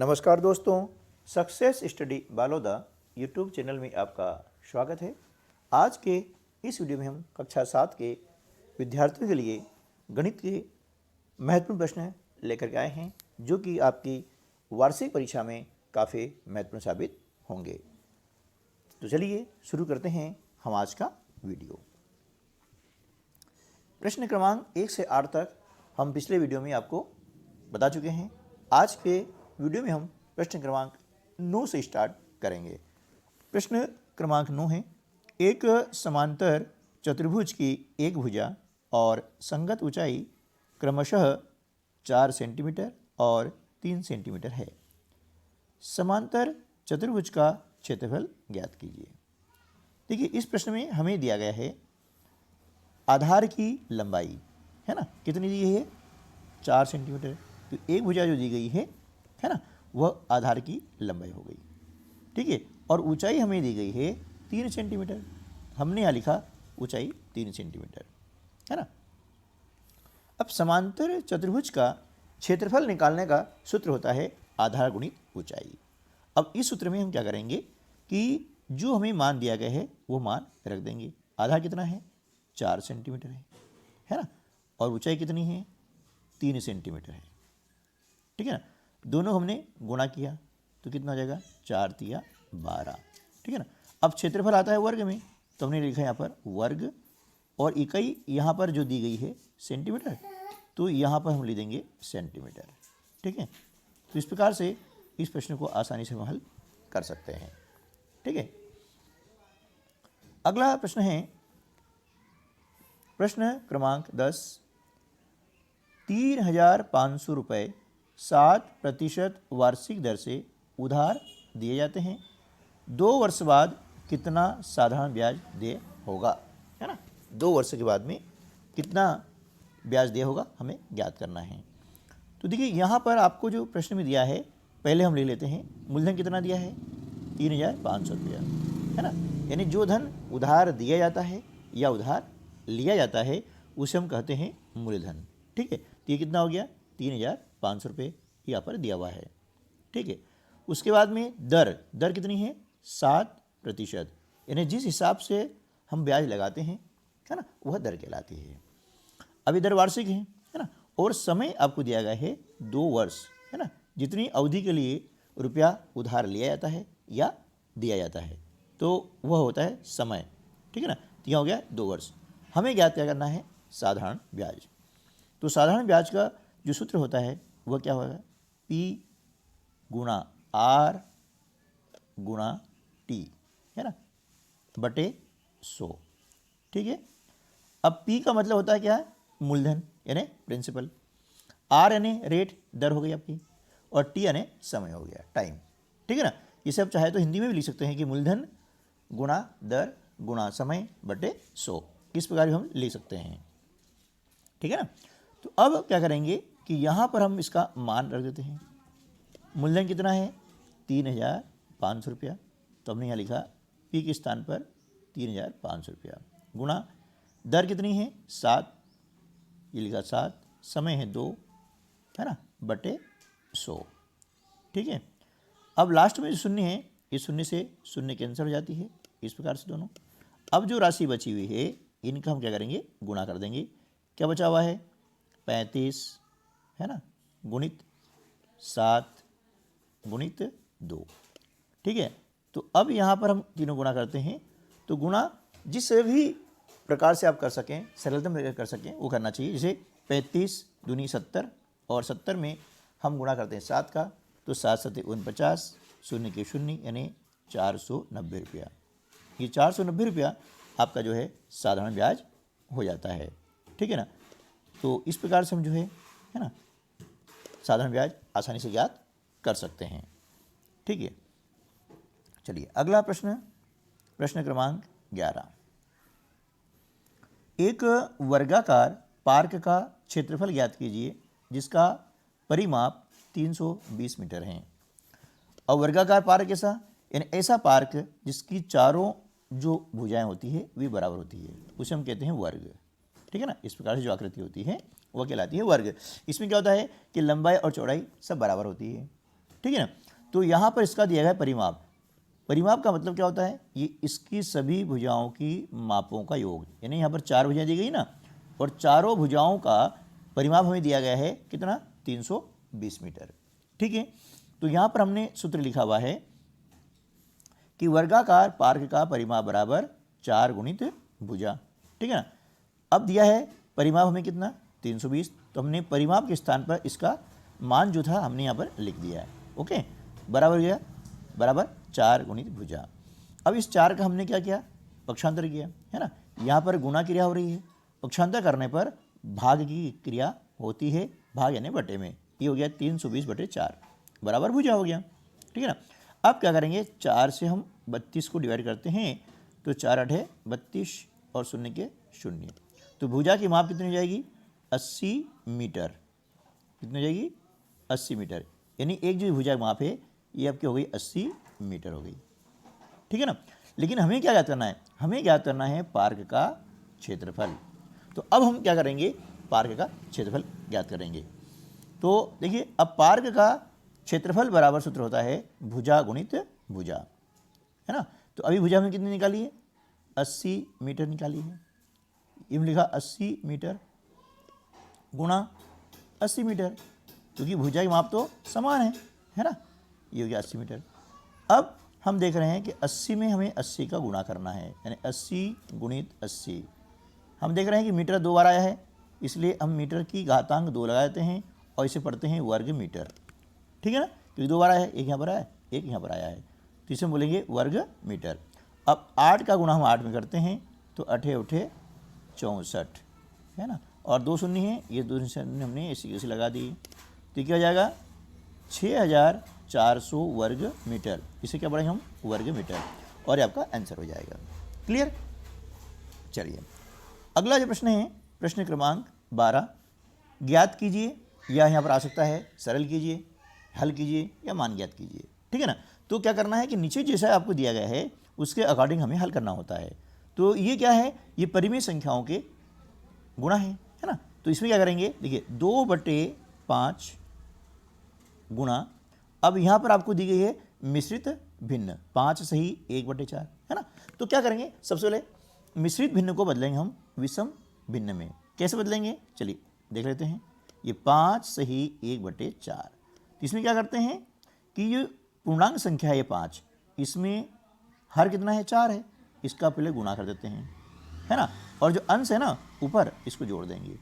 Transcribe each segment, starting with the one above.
नमस्कार दोस्तों, success study Baloda YouTube channel में आपका स्वागत है। आज के इस वीडियो में हम कक्षा 7 के विद्यार्थियों के लिए गणित के महत्वपूर्ण प्रश्न लेकर के आए हैं, जो कि आपकी वार्षिक परीक्षा में काफ़ी महत्वपूर्ण साबित होंगे। तो चलिए शुरू करते हैं हम आज का वीडियो। प्रश्न क्रमांक 1 से 8 तक हम पिछले वीडियो में आपको बता चुके हैं। आज के वीडियो में हम प्रश्न क्रमांक 9 से स्टार्ट करेंगे। प्रश्न क्रमांक 9 है, एक समांतर चतुर्भुज की एक भुजा और संगत ऊंचाई क्रमशः 4 सेंटीमीटर और 3 सेंटीमीटर है। समांतर चतुर्भुज का क्षेत्रफल ज्ञात कीजिए। देखिए, इस प्रश्न में हमें दिया गया है आधार की लंबाई, है ना, कितनी दी गई है? 4 सेंटीमीटर। तो एक भुजा जो दी गई है ना, वह आधार की लंबाई हो गई, ठीक है। और ऊंचाई हमें दी गई है 3 सेंटीमीटर। हमने यहाँ लिखा ऊंचाई 3 सेंटीमीटर, है ना। अब समांतर चतुर्भुज का क्षेत्रफल निकालने का सूत्र होता है आधार गुणित ऊंचाई। अब इस सूत्र में हम क्या करेंगे कि जो हमें मान दिया गया है वो मान रख देंगे। आधार कितना है? 4 सेंटीमीटर है ना, और ऊंचाई कितनी है? 3 सेंटीमीटर है, ठीक है ना। दोनों हमने गुणा किया तो कितना हो जाएगा? 4 तिया 12, ठीक है ना। अब क्षेत्रफल आता है वर्ग में, तो हमने लिखा यहाँ पर वर्ग, और इकाई यहाँ पर जो दी गई है सेंटीमीटर, तो यहाँ पर हम लिख देंगे सेंटीमीटर, ठीक है। तो इस प्रकार से इस प्रश्न को आसानी से हम हल कर सकते हैं, ठीक है। अगला प्रश्न है प्रश्न क्रमांक 10, 3,500 रुपये 7% वार्षिक दर से उधार दिए जाते हैं। 2 वर्ष बाद कितना साधारण ब्याज देय होगा, है ना। 2 वर्ष के बाद में कितना ब्याज देय होगा हमें ज्ञात करना है। तो देखिए, यहाँ पर आपको जो प्रश्न में दिया है, पहले हम ले लेते हैं मूलधन कितना दिया है? 3,500 रुपया, है ना। यानी जो धन उधार दिया जाता है या उधार लिया जाता है उसे हम कहते हैं मूलधन, ठीक है। तो ये कितना हो गया? 3,500 रुपये यहाँ पर दिया हुआ है, ठीक है। उसके बाद में दर कितनी है? 7%, यानी जिस हिसाब से हम ब्याज लगाते हैं, है ना, वह दर कहलाती है। अभी दर वार्षिक है ना, और समय आपको दिया गया है 2 वर्ष, है ना। जितनी अवधि के लिए रुपया उधार लिया जाता है या दिया जाता है, तो वह होता है समय, ठीक है ना। तो यहाँ हो गया 2 वर्ष। हमें ज्ञात क्या करना है? साधारण ब्याज। तो साधारण ब्याज का जो सूत्र होता है वह क्या होगा? P गुणा R गुणा T, है ना, बटे 100, ठीक है। अब P का मतलब होता है क्या है? मूलधन यानी प्रिंसिपल। R यानी रेट, दर हो गई आपकी, और T यानी समय हो गया, टाइम, ठीक है ना। ये सब चाहे तो हिंदी में भी लिख सकते हैं कि मूलधन गुणा दर गुणा समय बटे 100, किस प्रकार भी हम लिख सकते हैं, ठीक है ना। तो अब क्या करेंगे कि यहाँ पर हम इसका मान रख देते हैं। मूलधन कितना है? 3,500 रुपया, तो हमने यहाँ लिखा P के स्थान पर 3,500 रुपया, गुणा दर कितनी है? 7, ये लिखा 7, समय है 2, है ना, बटे 100, ठीक है। अब लास्ट में जो शून्य है, इस शून्य से शून्य कैंसिल हो जाती है, इस प्रकार से दोनों। अब जो राशि बची हुई है इनका हम क्या करेंगे? गुणा कर देंगे। क्या बचा हुआ है? 35, है ना, गुणित 7 गुणित 2, ठीक है। तो अब यहाँ पर हम तीनों गुणा करते हैं, तो गुणा जिस भी प्रकार से आप कर सकें, सरलतम में कर सकें, वो करना चाहिए। जैसे 35 दूनी 70, और 70 में हम गुणा करते हैं 7 का, तो 7 7 49, शून्य के शून्य, यानी 490 रुपया। ये 490 रुपया आपका जो है साधारण ब्याज हो जाता है, ठीक है ना। तो इस प्रकार से हम जो है ना, साधारण ब्याज आसानी से ज्ञात कर सकते हैं, ठीक है। चलिए अगला प्रश्न, प्रश्न क्रमांक 11, एक वर्गाकार पार्क का क्षेत्रफल ज्ञात कीजिए जिसका परिमाप 320 मीटर है। और वर्गाकार पार्क कैसा? यानी ऐसा पार्क जिसकी चारों जो भुजाएं होती है वे बराबर होती है, उसे हम कहते हैं वर्ग, ठीक है ना। इस प्रकार से जो आकृति होती है वह कहलाती है वर्ग। इसमें क्या होता है कि लंबाई और चौड़ाई सब बराबर होती है, ठीक है ना। तो यहाँ पर इसका दिया गया है परिमाप। परिमाप का मतलब क्या होता है, ये इसकी सभी भुजाओं की मापों का योग, यानी यहाँ पर 4 भुजाएं दी गई ना, और चारों भुजाओं का परिमाप हमें दिया गया है कितना, 320 मीटर। ठीक है, तो यहाँ पर हमने सूत्र लिखा हुआ है कि वर्गाकार पार्क का परिमाप बराबर 4 गुणित भुजा। ठीक है ना। अब दिया है परिमाप हमें कितना, 320, तो हमने परिमाप के स्थान पर इसका मान जो था हमने यहाँ पर लिख दिया है। ओके, बराबर गया बराबर 4 गुणित भुजा। अब इस 4 का हमने क्या किया, पक्षांतर किया, है ना। यहाँ पर गुणा क्रिया हो रही है, पक्षांतर करने पर भाग की क्रिया होती है, भाग यानी बटे में। ये हो गया 320/4 बराबर भुजा हो गया। ठीक है ना। अब क्या करेंगे, 4 से हम 32 को डिवाइड करते हैं, तो 4 8 32 और 0 के 0। तो भुजा की माप कितनी हो जाएगी, 80 मीटर। कितनी हो जाएगी, 80 मीटर, यानी एक जो भुजा माप है ये आपकी हो गई 80 मीटर हो गई। ठीक है ना। लेकिन हमें क्या ज्ञात करना है, हमें ज्ञात करना है पार्क का क्षेत्रफल। तो अब हम क्या करेंगे, पार्क का क्षेत्रफल ज्ञात करेंगे। तो देखिए, अब पार्क का क्षेत्रफल बराबर सूत्र होता है भुजा गुणित भुजा, है ना। तो अभी भुजा में कितनी निकाली है, 80 मीटर निकाली है। ये लिखा 80 मीटर गुणा 80 मीटर, क्योंकि भुजा की माप तो समान है ना। ये हो गया 80 मीटर। अब हम देख रहे हैं कि 80 में हमें 80 का गुणा करना है, यानी 80 गुणित 80। हम देख रहे हैं कि मीटर 2 बार आया है, इसलिए हम मीटर की घातांक 2 लगा देते हैं और इसे पढ़ते हैं वर्ग मीटर। ठीक है ना, क्योंकि 2 बार आया है, एक यहाँ पर आया है, एक यहाँ पर आया है, तो इसे हम बोलेंगे वर्ग मीटर। अब 8 का गुणा हम 8 में करते हैं, तो 8 8 64, है ना, और 2 शून्य है, ये 2 शून्य हमने इसी लगा दी, तो क्या हो जाएगा 6400 वर्ग मीटर। इसे क्या पढ़ेंगे हम, वर्ग मीटर, और ये आपका आंसर हो जाएगा। क्लियर। चलिए, अगला जो प्रश्न है, प्रश्न क्रमांक 12, ज्ञात कीजिए, या यहाँ पर आ सकता है सरल कीजिए, हल कीजिए, या मान ज्ञात कीजिए। ठीक है ना। तो क्या करना है कि नीचे जैसा आपको दिया गया है उसके अकॉर्डिंग हमें हल करना होता है। तो ये क्या है, ये परिमेय संख्याओं के गुणा है ना। तो इसमें क्या करेंगे, देखिए 2/5 गुणा, अब यहाँ पर आपको दी गई है मिश्रित भिन्न, 5 सही 1/4, है ना। तो क्या करेंगे, सबसे पहले मिश्रित भिन्न को बदलेंगे हम विषम भिन्न में। कैसे बदलेंगे, चलिए देख लेते हैं। ये 5 सही 1/4, इसमें क्या करते हैं कि ये पूर्णांक संख्या है, ये 5, इसमें हर कितना है, 4 है, इसका पहले गुणा कर देते हैं, है ना। और जो अंश है ना ऊपर, इसको जोड़ देंगे,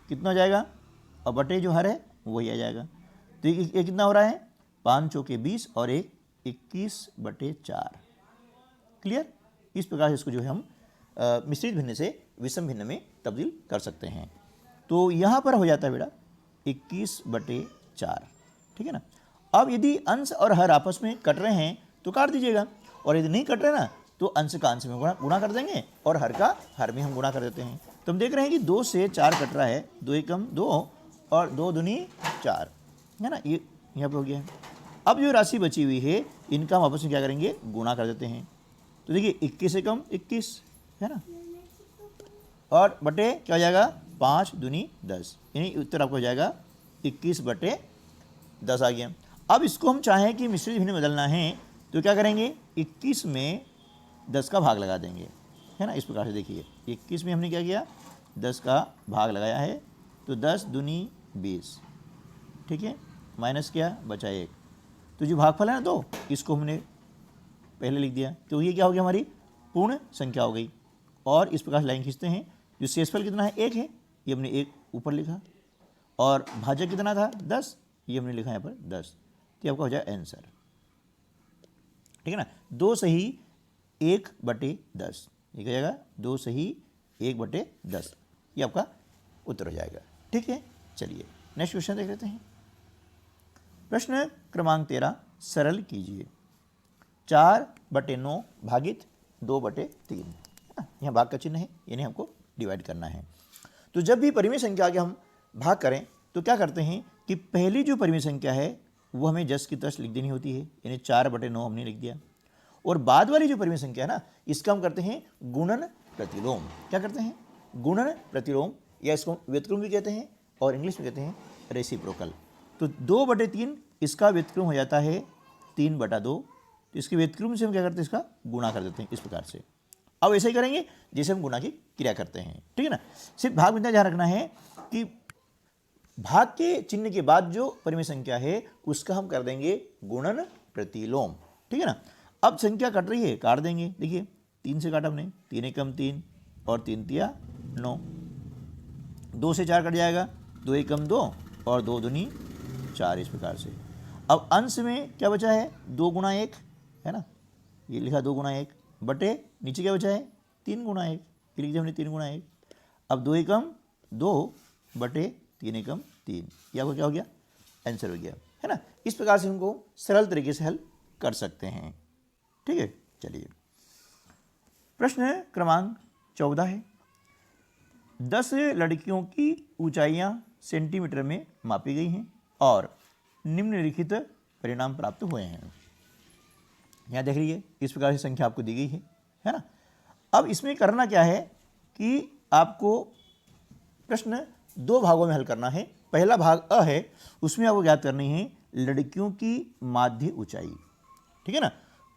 कितना हो जाएगा, और बटे जो हर है वही आ जाएगा। तो ये कितना हो रहा है, 5 चौके 20 और 1 21/4। क्लियर। इस प्रकार से इसको जो है हम मिश्रित भिन्न से विषम भिन्न में तब्दील कर सकते हैं। तो यहाँ पर हो जाता है बेटा 21/4। ठीक है ना। अब यदि अंश और हर आपस में कट रहे हैं तो काट दीजिएगा, और यदि नहीं कट रहे ना तो अंश का अंश में गुणा कर देंगे और हर का हर में हम गुणा कर देते हैं। तो हम देख रहे हैं कि 2 से 4 कट रहा है, 2 एकम 2 और 2 दूनी 4, है ना, ये यहाँ पे हो गया है। अब जो राशि बची हुई है इनका हम आपस में क्या करेंगे, गुणा कर देते हैं। तो देखिए 21 एकम 21, है ना, और बटे क्या हो जाएगा, 5 दूनी 10, यानी उत्तर आपको हो जाएगा 21/10 आ गया। अब इसको हम चाहें कि मिश्रित भिन्न में बदलना है तो क्या करेंगे, 21 में 10 का भाग लगा देंगे, है ना। इस प्रकार से देखिए 21 में हमने क्या किया, 10 का भाग लगाया है, तो 10 दूनी 20, ठीक है, माइनस किया, बचा 1। तो जो भागफल है ना 2, इसको हमने पहले लिख दिया, तो ये क्या हो गया, हमारी पूर्ण संख्या हो गई। और इस प्रकार से लाइन खींचते हैं, जो शेषफल कितना है 1 है, ये हमने 1 ऊपर लिखा, और भाजक कितना था 10, ये हमने लिखा यहाँ पर 10, तो आपका हो जाए आंसर। ठीक है ना, 2 सही 1/10, ये क्या जाएगा, 2 सही 1/10, ये आपका उत्तर हो जाएगा। ठीक है। चलिए नेक्स्ट क्वेश्चन देख लेते हैं। प्रश्न क्रमांक 13, सरल कीजिए। 4/9 भागित 2/3, यहाँ भाग का चिन्ह है, यानी हमको डिवाइड करना है। तो जब भी परिमेय संख्या के हम भाग करें तो क्या करते हैं कि पहली जो परिमेय संख्या है वो हमें जस की तस लिख देनी होती है, यानी 4/9 हमने लिख दिया। और बाद वाली जो परिमेय संख्या है ना, इसका हम करते हैं गुणन प्रतिलोम। क्या करते हैं, गुणन प्रतिलोम, या इसको व्युत्क्रम भी कहते हैं और इंग्लिश में कहते हैं रेसिप्रोकल। तो 2/3 इसका व्युत्क्रम हो जाता है 3/2, तो इसके व्युत्क्रम से हम क्या करते हैं, इसका गुणा कर देते हैं इस प्रकार से। अब ऐसे ही करेंगे जैसे हम गुणा की क्रिया करते हैं, ठीक है ना। सिर्फ भाग में इतना ध्यान रखना है कि भाग के चिन्ह के बाद जो परिमेय संख्या है उसका हम कर देंगे गुणन प्रतिलोम, ठीक है ना। अब संख्या कट रही है, काट देंगे। देखिए 3 से काटा हमने, 3 एकम 3 और 3 तिया 9, 2 से 4 कट जाएगा, 2 एकम 2 और 2 दूनी 4, इस प्रकार से। अब अंश में क्या बचा है, 2 गुणा 1 है ना, ये लिखा 2 गुणा 1 बटे नीचे क्या बचा है 3 गुणा 1, ये लिख दिया हमने 3 गुणा 1। अब 2 एकम 2 बटे 3 एकम 3, ये आपको क्या हो गया, आंसर हो गया, है ना। इस प्रकार से हमको सरल तरीके से हल कर सकते हैं, ठीक है। चलिए प्रश्न क्रमांक 14 है, 10 लड़कियों की ऊंचाइयां सेंटीमीटर में मापी गई हैं और निम्नलिखित परिणाम प्राप्त हुए हैं। यहाँ देख लीजिए इस प्रकार से संख्या आपको दी गई है ना। अब इसमें करना क्या है कि आपको प्रश्न 2 भागों में हल करना है। पहला भाग अ है, उसमें आपको ज्ञात करनी है लड़कियों की माध्य ऊंचाई, ठीक है ना।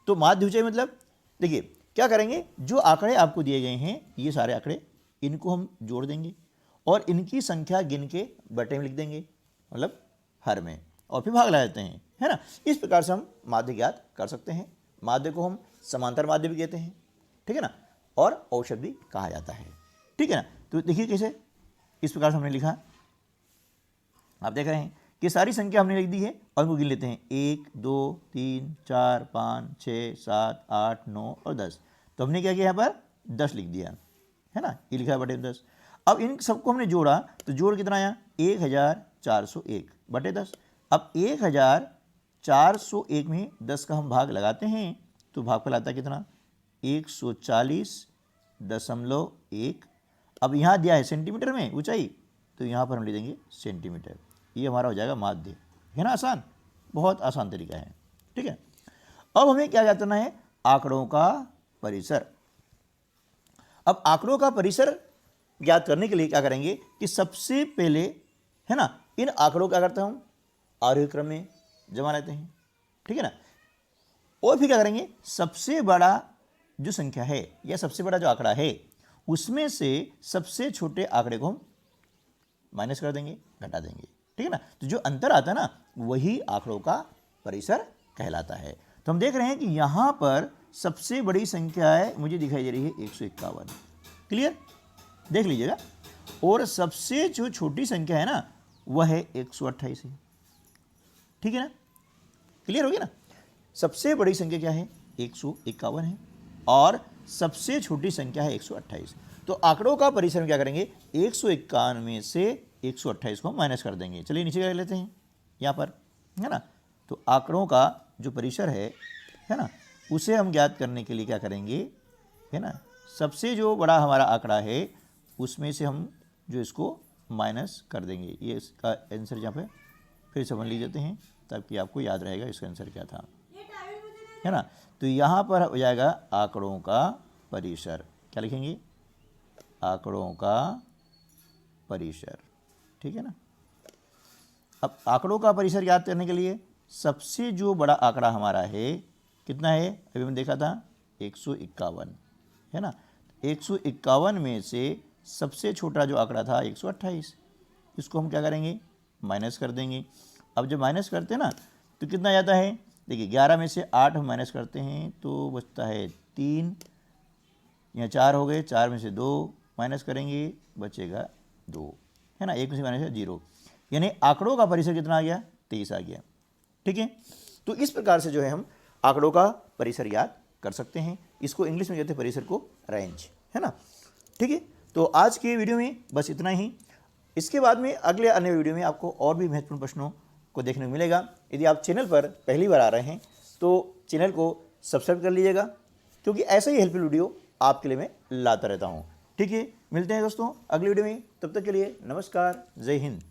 तो माध्य ऊंचाई मतलब देखिए क्या करेंगे, जो आंकड़े आपको दिए गए हैं ये सारे आंकड़े, इनको हम जोड़ देंगे और इनकी संख्या गिन के बटे में लिख देंगे, मतलब हर में, और फिर भाग लगा देते हैं, है ना। इस प्रकार से हम माध्य ज्ञात कर सकते हैं। माध्य को हम समांतर माध्य भी कहते हैं, ठीक है ना, और औसत भी कहा जाता है, ठीक है ना। तो देखिए कैसे, इस प्रकार से हमने लिखा, आप देख रहे हैं कि सारी संख्या हमने लिख दी है और इनको गिन लेते हैं, 1 2 3 4 5 6 7 8 9 और 10। तो हमने क्या किया, यहाँ पर 10 लिख दिया, है ना, ये लिखा है बटे 10। अब इन सबको हमने जोड़ा तो जोड़ कितना आया, 1401 बटे 10। अब 1401 में 10 का हम भाग लगाते हैं तो भागफल आता है कितना, 140.1। अब यहाँ दिया है सेंटीमीटर में ऊंचाई, तो यहाँ पर हम ले देंगे सेंटीमीटर, ये हमारा हो जाएगा माध्य, है ना। आसान, बहुत आसान तरीका है, ठीक है। अब हमें क्या करना है, आंकड़ों का परिसर। अब आंकड़ों का परिसर ज्ञात करने के लिए क्या करेंगे कि सबसे पहले, है ना, इन आंकड़ों का करता हूँ आरोही क्रम में जमा लेते हैं, ठीक है ना। और फिर क्या करेंगे, सबसे बड़ा जो संख्या है या सबसे बड़ा जो आंकड़ा है उसमें से सबसे छोटे आंकड़े को हम माइनस कर देंगे, घटा देंगे, ठीक है ना। तो जो अंतर आता है ना वही आंकड़ों का परिसर कहलाता है। तो हम देख रहे हैं कि यहाँ पर सबसे बड़ी संख्या है, मुझे दिखाई दे रही है 151, क्लियर, देख लीजिएगा। और सबसे जो छोटी संख्या है ना वह है 128 है, ठीक है ना, क्लियर हो गया ना। सबसे बड़ी संख्या क्या है, 151 है और सबसे छोटी संख्या है 128। तो आंकड़ों का परिसर में क्या करेंगे, 151 में से 128 को माइनस कर देंगे। चलिए नीचे कर लेते हैं यहाँ पर, है ना। तो आंकड़ों का जो परिसर है ना, उसे हम ज्ञात करने के लिए क्या करेंगे, है ना, सबसे जो बड़ा हमारा आंकड़ा है उसमें से हम जो इसको माइनस कर देंगे। ये इसका आंसर यहाँ पे फिर समझ ली जाते हैं ताकि आपको याद रहेगा इसका आंसर क्या था, है ना। तो यहाँ पर हो जाएगा आंकड़ों का परिसर, क्या लिखेंगे, आंकड़ों का परिसर, ठीक है ना। अब आंकड़ों का परिसर याद करने के लिए सबसे जो बड़ा आंकड़ा हमारा है कितना है, अभी हमने देखा था 151, है ना। 151 में से सबसे छोटा जो आंकड़ा था 128, इसको हम क्या करेंगे, माइनस कर देंगे। अब जब माइनस करते हैं ना तो कितना जाता है, देखिए 11 में से 8 हम माइनस करते हैं तो बचता है 3, यहाँ 4 हो गए, 4 में से 2 माइनस करेंगे बचेगा 2, है ना, 1 में से माइनस है 0, यानी आंकड़ों का परिसर कितना आ गया, 23 आ गया, ठीक है। तो इस प्रकार से जो है हम आंकड़ों का परिसर याद कर सकते हैं। इसको इंग्लिश में कहते हैं परिसर को रेंज, है ना, ठीक है। तो आज के वीडियो में बस इतना ही। इसके बाद में अगले अन्य वीडियो में आपको और भी महत्वपूर्ण प्रश्नों को देखने को मिलेगा। यदि आप चैनल पर पहली बार आ रहे हैं तो चैनल को सब्सक्राइब कर लीजिएगा, क्योंकि ऐसे ही हेल्पफुल वीडियो आपके लिए मैं लाता रहता हूँ, ठीक है। मिलते हैं दोस्तों अगली वीडियो में, तब तक के लिए नमस्कार, जय हिंद।